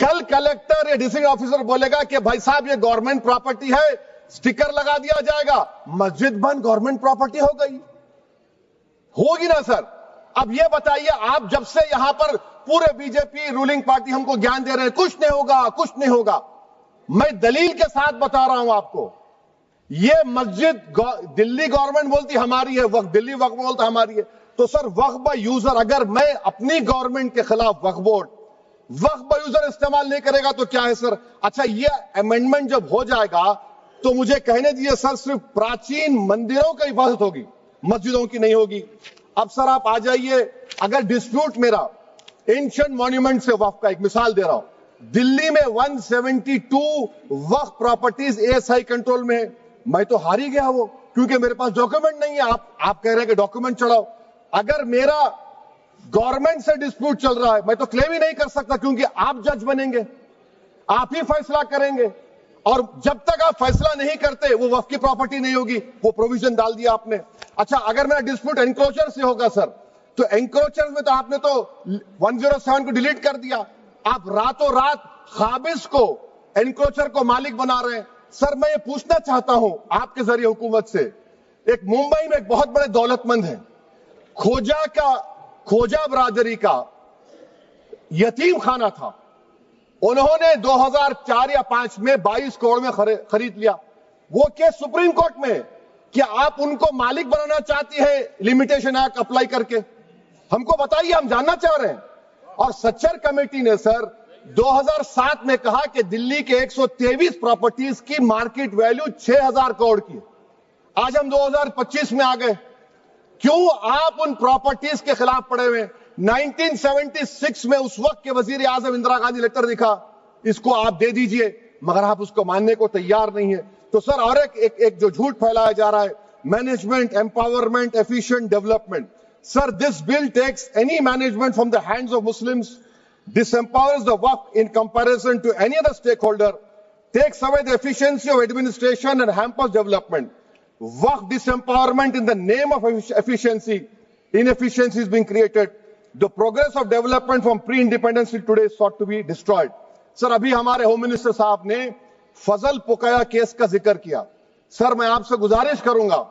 کل کلیکٹر یا district officer بولے گا کہ بھائی صاحب یہ گورنمنٹ پراپرٹی ہے, سٹیکر لگا دیا جائے گا, مسجد بند گورنمنٹ پراپرٹی ہو گئی, ہوگی نا سر؟ اب یہ بتائیے, آپ جب سے یہاں پر پورے بی جے پی رولنگ پارٹی ہم کو گیان دے رہے ہیں کچھ نہیں ہوگا, کچھ نہیں ہوگا. میں دلیل کے ساتھ بتا رہا ہوں آپ کو, یہ مسجد دلی گورنمنٹ بولتی ہماری ہے, وقف دلی وقف بولتا ہماری ہے. تو سر وقف بائی یوزر, اگر میں اپنی گورنمنٹ کے خلاف وقف بورڈ وقف بائی یوزر استعمال نہیں کرے گا تو کیا ہے سر؟ اچھا یہ امینڈمنٹ جب ہو جائے گا تو مجھے کہنے دیجیے سر, صرف پراچین مندروں کی حفاظت ہوگی, مسجدوں کی نہیں ہوگی. اب سر آپ آ جائیے, اگر ڈسپیوٹ میرا اینشنٹ مانیومنٹ سے وقف کا, ایک مثال دے رہا ہوں, دلی میں 172 وقف پراپرٹیز ASI کنٹرول میں ہے, میں تو ہار ہی گیا وہ, کیونکہ میرے پاس ڈاکومنٹ نہیں ہے. آپ کہہ رہے ہیں کہ ڈاکومنٹ چڑھاؤ. اگر میرا گورنمنٹ سے ڈسپیوٹ چل رہا ہے میں تو کلیم ہی نہیں کر سکتا, کیونکہ آپ جج بنیں گے, آپ ہی فیصلہ کریں گے, اور جب تک آپ فیصلہ نہیں کرتے وہ وقف کی پراپرٹی نہیں ہوگی. وہ پروویژن ڈال دیا آپ نے. اچھا اگر میرا ڈسپیوٹ انکروچر سے ہوگا سر, تو انکروچر میں تو آپ نے تو 107 کو ڈیلیٹ کر دیا, آپ راتوں رات قابض کو انکروچر کو مالک بنا رہے ہیں. سر میں یہ پوچھنا چاہتا ہوں آپ کے ذریعے حکومت سے, ایک ممبئی میں ایک بہت بڑے دولت مند ہیں, کھوجا برادری کا یتیم خانہ تھا, انہوں نے 2004 یا 2005 میں 22 کروڑ میں خرید لیا. وہ کیس سپریم کورٹ میں کہ آپ ان کو مالک بنانا چاہتی ہے لمیٹیشن ایکٹ اپلائی کر کے, ہم کو بتائیے, ہم جاننا چاہ رہے ہیں. اور سچر کمیٹی نے سر 2007 میں کہا کہ دلی کے 123 پراپرٹیز کی مارکیٹ ویلیو 6000 کروڑ کی. آج ہم 2025 میں آ گئے, کیوں آپ ان پراپرٹیز کے خلاف پڑے ہوئے؟ 1976 میں اس وقت کے وزیر اعظم اندرا گاندھی لیٹر لکھا, اس کو آپ دے دیجئے, مگر آپ اس کو ماننے کو تیار نہیں ہے. تو سر اور ایک جو جھوٹ پھیلایا جا رہا ہے, management empowerment efficient development. Sir this bill tax any management from the hands of Muslims, disempowers the Waqf in comparison to any other stakeholder, takes away the efficiency of administration and hampers development. Waqf disempowerment in the name of efficiency, inefficiency is being created. The progress of development from pre-independence till today is sought to be destroyed. سر ابھی ہمارے home minister صاحب نے فضل پوکایا case کا ذکر کیا. سر میں آپ سے گزارش کروں گا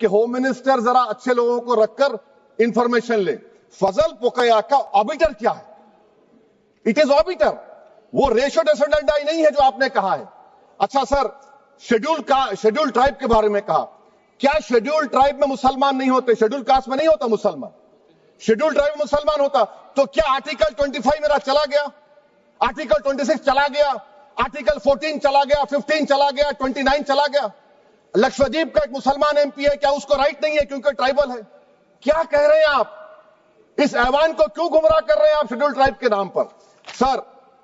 کہ ہوم منسٹر ذرا اچھے لوگوں کو رکھ کر انفارمیشن لے. فضل پوکایا کا آبیٹر کیا ہے؟ اٹ از آبیٹر, وہ ریشو ڈیسنڈنٹ نہیں ہے جو آپ نے کہا ہے. اچھا سر شیڈول ٹرائب کے بارے میں کہا, کیا شیڈول ٹرائب میں مسلمان نہیں ہوتے؟ شیڈول کاسٹ میں نہیں ہوتا مسلمان, شیڈول ٹرائب میں مسلمان ہوتا. تو کیا آرٹیکل 25 میرا چلا گیا, آرٹیکل 26 چلا گیا, آرٹیکل 14 چلا گیا, 15 چلا گیا, 29 چلا گیا؟ لکشدیپ کا ایک مسلمان ایم پی ہے, کیا اس کو رائٹ نہیں ہے کیونکہ ٹرائبل ہے؟ کیا کہہ رہے ہیں آپ؟ اس ایوان کو کیوں گمراہ کر رہے ہیں آپ شیڈول ٹرائب کے نام پر؟ سر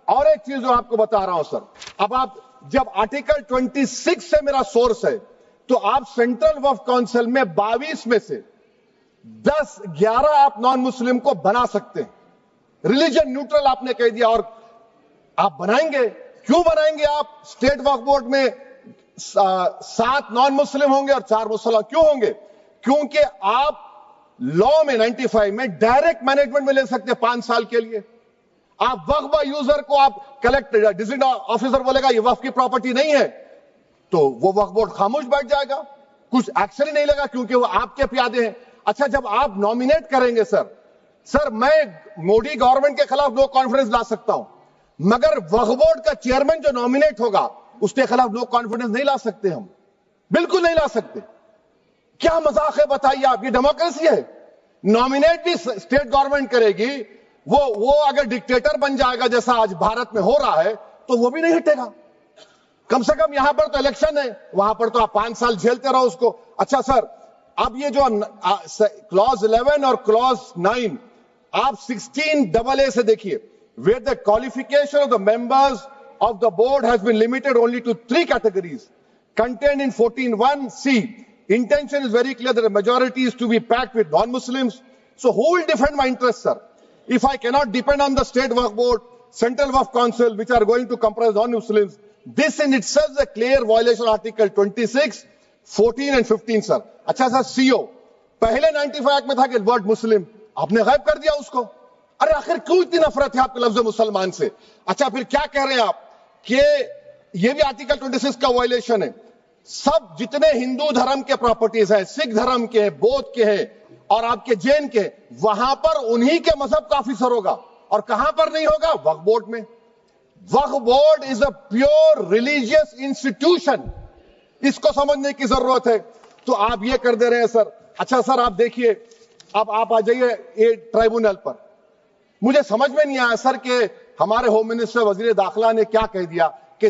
اور ایک چیز جو آپ کو بتا رہا ہوں سر, اب آپ جب آرٹیکل 26 سے میرا سورس ہے تو آپ سینٹرل وقف کونسل میں 22 میں سے 11 آپ نان مسلم کو بنا سکتے ہیں. ریلیجن نیوٹرل آپ نے کہہ دیا, اور آپ بنائیں گے. کیوں بنائیں گے آپ؟ اسٹیٹ وقف بورڈ میں 7 نان مسلم ہوں گے اور 4 مسلمان. کیوں ہوں گے؟ کیونکہ آپ لا میں 95 میں ڈائریکٹ مینجمنٹ میں لے سکتے 5 سال کے لیے. آپ وقف بائی یوزر کو آپ کلیکٹر ڈسٹرکٹ آفیسر بولے گا یہ وقف کی پراپرٹی نہیں ہے, تو وہ وقف بورڈ خاموش بیٹھ جائے گا, کچھ ایکشن ہی نہیں لگا کیونکہ وہ آپ کے پیادے ہیں. اچھا جب آپ نامینیٹ کریں گے سر میں مودی گورنمنٹ کے خلاف نو کانفیڈنس لا سکتا ہوں, مگر وقف بورڈ کا چیئرمین جو نامینیٹ ہوگا اس کے خلاف نو کانفیڈنس نہیں لا سکتے, ہم بالکل نہیں لا سکتے. کیا مذاق ہے بتائیے آپ؟ یہ ڈیموکریسی ہے. نامینیٹ بھی اسٹیٹ گورنمنٹ کرے گی, وہ اگر ڈکٹیٹر بن جائے گا جیسا آج بھارت میں ہو رہا ہے تو وہ بھی نہیں ہٹے گا. کم سے کم یہاں پر تو الیکشن ہے, وہاں پر تو آپ 5 سال جھیلتے رہو اس کو. اچھا سر اب یہ جو کلوز 11 اور کلوز 9 آپ 16AA سے دیکھیے, where the qualification of the members of the board has been limited only to 3 categories contained in 14(1)(c). Intention is very clear that the majority is to be packed with non-Muslims. So who will defend my interests, sir? If I cannot depend on the state waqf board, central waqf council, which are going to comprise non-Muslims, this in itself is a clear violation of Article 26, 14 and 15, sir. اچھا سر CO پہلے 95 act میں تھا کہ word مسلم, آپ نے غائب کر دیا اس کو. ارے آخر کیوں اتنی نفرت ہے آپ کے لفظ مسلمان سے؟ اچھا پھر کیا کہہ رہے ہیں آپ کہ یہ بھی آرٹیکل 26 کا وائلیشن ہے. سب جتنے ہندو دھرم کے پراپرٹیز ہیں، سکھ دھرم کے، بودھ کے ہیں اور آپ کے جین کے، وہاں پر انہی کے مذہب کا آفیسر ہوگا. اور کہاں پر نہیں ہوگا؟ وقف بورڈ میں. وقف board is a pure religious institution. اس کو سمجھنے کی ضرورت ہے. تو آپ یہ کر دے رہے ہیں سر. اچھا سر آپ دیکھیے، اب آپ آ جائیے یہ ٹرائبونل پر. مجھے سمجھ میں نہیں آیا سر کہ ہمارے ہوم منسٹر وزیر داخلہ نے کیا کہہ دیا کہ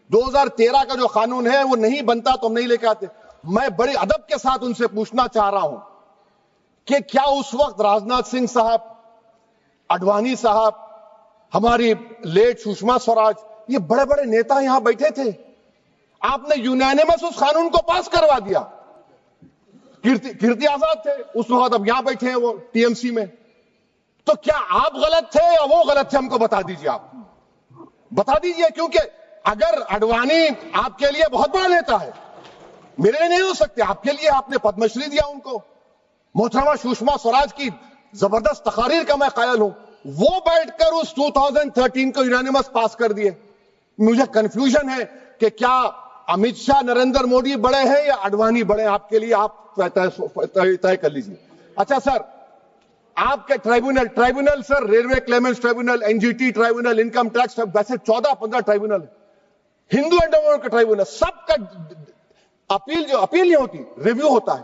2013 کا جو قانون ہے وہ نہیں بنتا تو ہم نہیں لے کے آتے. میں بڑے ادب کے ساتھ ان سے پوچھنا چاہ رہا ہوں کہ کیا اس وقت راجناتھ سنگھ صاحب، اڈوانی صاحب، ہماری لیٹ سشما سوراج، یہ بڑے بڑے نیتا یہاں بیٹھے تھے؟ آپ نے یونینیمس اس قانون کو پاس کروا دیا. کیرتی آزاد تھے اس وقت، اب یہاں بیٹھے ہیں وہ ٹی ایم سی میں. تو کیا آپ غلط تھے یا وہ غلط تھے؟ ہم کو بتا دیجیے. آپ بتا دیجیے، کیونکہ اگر اڈوانی آپ کے لیے بہت بڑا نیتا ہے، میرے لیے نہیں ہو سکتے. آپ کے لیے آپ نے پدم شری دیا ان کو. محترمہ سشما سوراج کی زبردست تقاریر کا میں قائل ہوں. وہ بیٹھ کر اس 2013 کو یونینیمس پاس کر دیے. مجھے کنفیوژن ہے کہ کیا امت شاہ، نریندر مودی بڑے ہیں یا اڈوانی بڑے ہیں؟ آپ کے لیے آپ طے کر لیجیے. اچھا سر، آپ کے tribunal sir, railway claimants tribunal, N G T tribunal, income tax, ویسے 14-15 ٹرائبونل ہے. ہندو اینڈ کا ٹرائبونل، سب کا اپیل نہیں ہوتی، ریویو ہوتا ہے.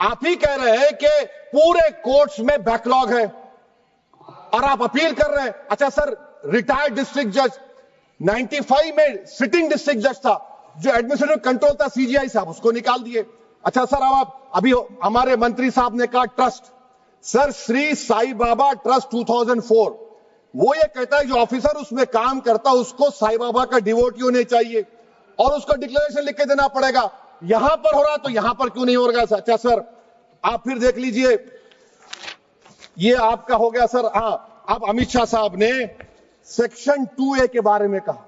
آپ ہی کہہ رہے ہیں کہ پورے کورٹس میں بیک لاگ ہے اور آپ اپیل کر رہے ہیں. اچھا سر، ریٹائرڈ ڈسٹرکٹ جج 95 میں سٹنگ ڈسٹرکٹ جج تھا، جو ایڈمنسٹریٹو کنٹرول تھا سی جی آئی صاحب، اس کو نکال دیے. اچھا سر، ابھی ہمارے منتری صاحب نے کہا ٹرسٹ، سر شری سائی بابا ٹرسٹ 2004، وہ یہ کہتا ہے جو آفیسر اس میں کام کرتا اس کو سائی بابا کا ڈیووٹی ہونے چاہیے اور اس کو ڈکلیریشن لکھ کے دینا پڑے گا. یہاں پر ہو رہا تو یہاں پر کیوں نہیں ہو رہا؟ اچھا سر، آپ پھر دیکھ لیجئے، یہ آپ کا ہو گیا سر. ہاں، اب امت شاہ صاحب نے سیکشن 2A کے بارے میں کہا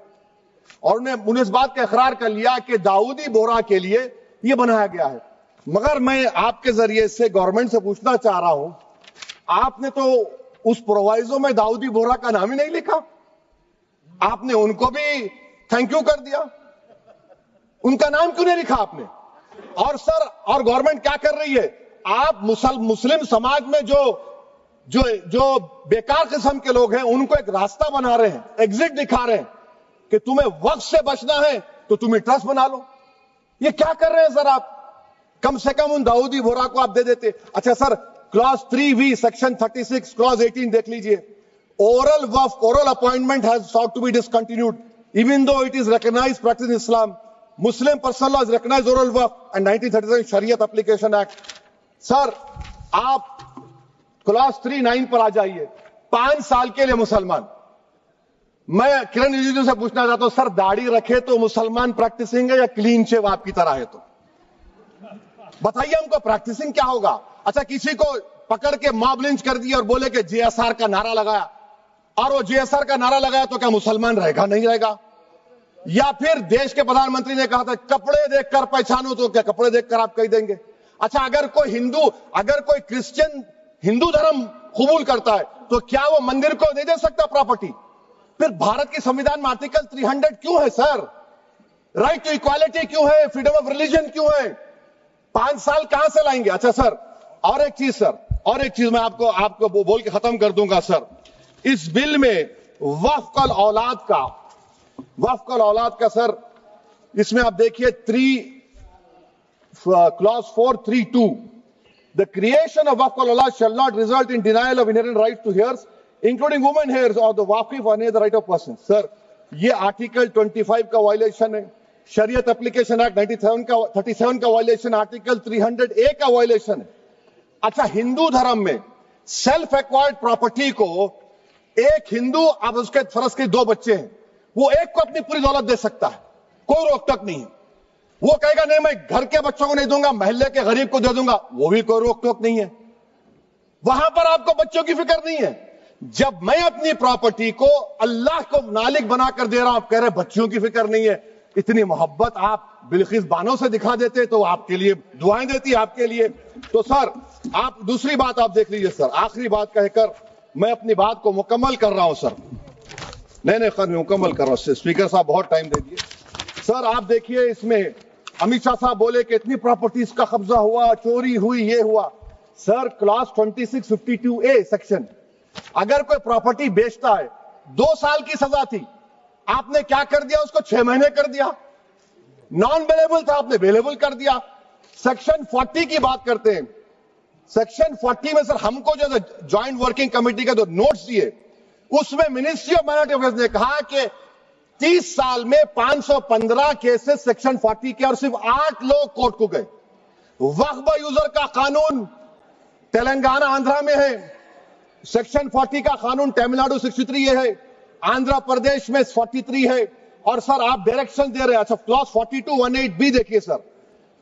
اور انہیں اس بات کا اقرار کر لیا کہ داؤدی بورا کے لیے یہ بنایا گیا ہے. مگر میں آپ کے ذریعے سے گورنمنٹ سے پوچھنا چاہ رہا ہوں، آپ نے تو اس پرووائزو میں داؤدی بورا کا نام ہی نہیں لکھا. آپ نے ان کو بھی تھینک یو کر دیا، ان کا نام کیوں نہیں لکھا آپ نے؟ اور سر، اور گورنمنٹ کیا کر رہی ہے؟ آپ مسلم سماج میں جو بیکار قسم کے لوگ ہیں ان کو ایک راستہ بنا رہے ہیں، ایگزٹ دکھا رہے ہیں کہ تمہیں وقت سے بچنا ہے تو تمہیں ٹرسٹ بنا لو. یہ کیا کر رہے ہیں سر آپ؟ کم سے کم ان داؤدی بورا کو آپ دے دیتے. اچھا سر، کلاس 3V سیکشن 36 کلاس 18 دیکھ لیجئے. Oral وقف، oral appointment has sought to be discontinued even though it is recognized practice in Islam. Muslim personal law has recognized oral waqf and 1937 Shariat Application Act. سر آپ class 3-9 پر آ جائیے. 5 سال کے لیے مسلمان. میں کرن رجیجو سے پوچھنا چاہتا ہوں سر، داڑھی رکھے تو مسلمان پریکٹسنگ ہے یا کلین شیو آپ کی طرح ہے؟ تو بتائیے ہم کو پریکٹسنگ کیا ہوگا؟ اچھا، کسی کو پکڑ کے ماب لنچ کر دیا اور بولے کہ جے ایس آر کا نعرہ لگایا، اور وہ جے ایس آر کا نعرہ لگایا تو کیا مسلمان رہے گا؟ نہیں رہے گا. یا پھر دیش کے پردھان منتری نے کہا تھا کپڑے دیکھ کر پہچانو، تو کیا کپڑے دیکھ کر آپ کہہ دیں گے؟ اچھا، اگر کوئی کرسچن ہندو دھرم قبول کرتا ہے تو کیا وہ مندر کو نہیں دے سکتا پراپرٹی؟ پھر بھارت کی سمویدھان میں آرٹیکل 300 کیوں ہے سر؟ رائٹ ٹو ایکوالٹی کیوں ہے؟ فریڈم آف ریلیجن کیوں ہے؟ 5 سال کہاں سے لائیں گے؟ اچھا سر، اور ایک چیز میں آپ کو بول کے ختم کر دوں گا سر. اس بل میں وقف الاولاد کا سر، اس میں آپ دیکھیے clause 432، the creation of waqf al-awlad shall not result in denial of inherent rights to heirs, including women heirs or the waqif or any other right of person. سر، یہ آرٹیکل 25 کا وائلیشن ہے، شریعت اپلیکیشن ایکٹ 37 کا violation, article 300A کا violation ہے. اچھا، ہندو دھرم میں سیلف ایکوائرڈ پراپرٹی کو ایک ہندو، اب اس کے فرض کے 2 بچے ہیں، وہ ایک کو اپنی پوری دولت دے سکتا ہے، کوئی روک ٹوک نہیں ہے. وہ کہے گا نہیں میں گھر کے بچوں کو نہیں دوں گا، محلے کے غریب کو دے دوں گا، وہ بھی کوئی روک ٹوک نہیں ہے. وہاں پر آپ کو بچوں کی فکر نہیں ہے. جب میں اپنی پراپرٹی کو اللہ کو مالک بنا کر دے رہا ہوں، آپ کہہ رہے بچوں کی فکر نہیں ہے. اتنی محبت آپ بلقیس بانو سے دکھا دیتے تو آپ کے لیے دعائیں دیتی آپ کے لیے. تو سر آپ دوسری بات آپ دیکھ لیجئے سر, آخری بات کہہ کر میں اپنی بات کو مکمل کر رہا ہوں سر. نہیں خیر میں مکمل کر رہا ہوں. اسپیکر صاحب بہت ٹائم دے دیے. سر آپ دیکھیے اس میں امت شاہ صاحب بولے کہ اتنی پراپرٹیز کا قبضہ ہوا, چوری ہوئی, یہ ہوا. سر کلاس 2652A سیکشن, اگر کوئی پراپرٹی بیچتا ہے 2 سال کی سزا تھی, آپ نے کیا کر دیا, اس کو 6 مہینے کر دیا. نان بیلیبل تھا, آپ نے بیلیبل کر دیا. سیکشن 40 کی بات کرتے ہیں. سیکشن 40 میں سر ہم کو جو جوائنٹ ورکنگ کمیٹی کا جو نوٹس دیے, اس میں منسٹری آف مائنورٹی افیئرز نے کہا کہ 30 سال میں 515 کیسز سیکشن 40 کے, اور صرف 8 لوگ کورٹ کو گئے. وقف یوزر کا قانون تلنگانہ آندھرا میں ہے, سیکشن 40 کا قانون تمل ناڈو 63 یہ ہے, آندھرا پردیش میں 43 ہے. اور سر آپ ڈائریکشن دے رہے ہیں. اچھا کلاس 4218B دیکھیے سر,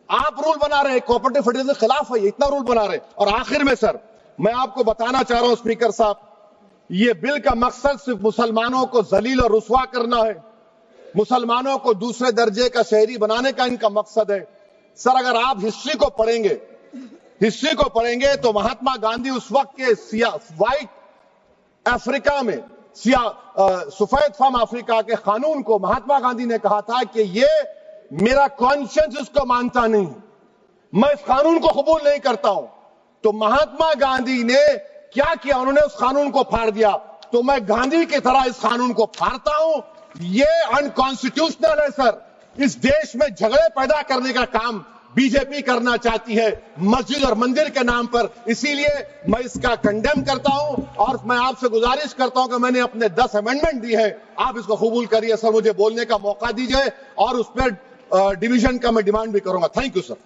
آپ رول بنا رہے ہیں کوآپریٹو فیڈریشن کے خلاف ہے, اتنا رول بنا رہے ہیں. اور آخر میں سر میں آپ کو بتانا چاہ رہا ہوں اسپیکر صاحب, یہ بل کا مقصد صرف مسلمانوں کو ذلیل اور رسوا کرنا ہے, مسلمانوں کو دوسرے درجے کا شہری بنانے کا ان کا مقصد ہے. سر اگر آپ ہسٹری کو پڑھیں گے تو مہاتما گاندھی اس وقت کے وائٹ افریقہ میں سفید فام افریقہ کے قانون کو مہاتما گاندھی نے کہا تھا کہ یہ میرا کانشنس اس کو مانتا نہیں, میں اس قانون کو قبول نہیں کرتا ہوں. تو مہاتما گاندھی نے کیا کیا, انہوں نے اس قانون کو پھاڑ دیا. تو میں گاندھی کی طرح اس قانون کو پھاڑتا ہوں. یہ انکانسٹیٹیوشنل ہے سر. اس دیش میں جھگڑے پیدا کرنے کا کام بی جے پی کرنا چاہتی ہے مسجد اور مندر کے نام پر. اسی لیے میں اس کا کنڈیم کرتا ہوں, اور میں آپ سے گزارش کرتا ہوں کہ میں نے اپنے 10 امینڈمنٹ دی ہے, آپ اس کو قبول کریے. سر مجھے بولنے کا موقع دیجیے, اور اس پر ڈویژن کا میں ڈیمانڈ بھی کروں گا. Thank you sir.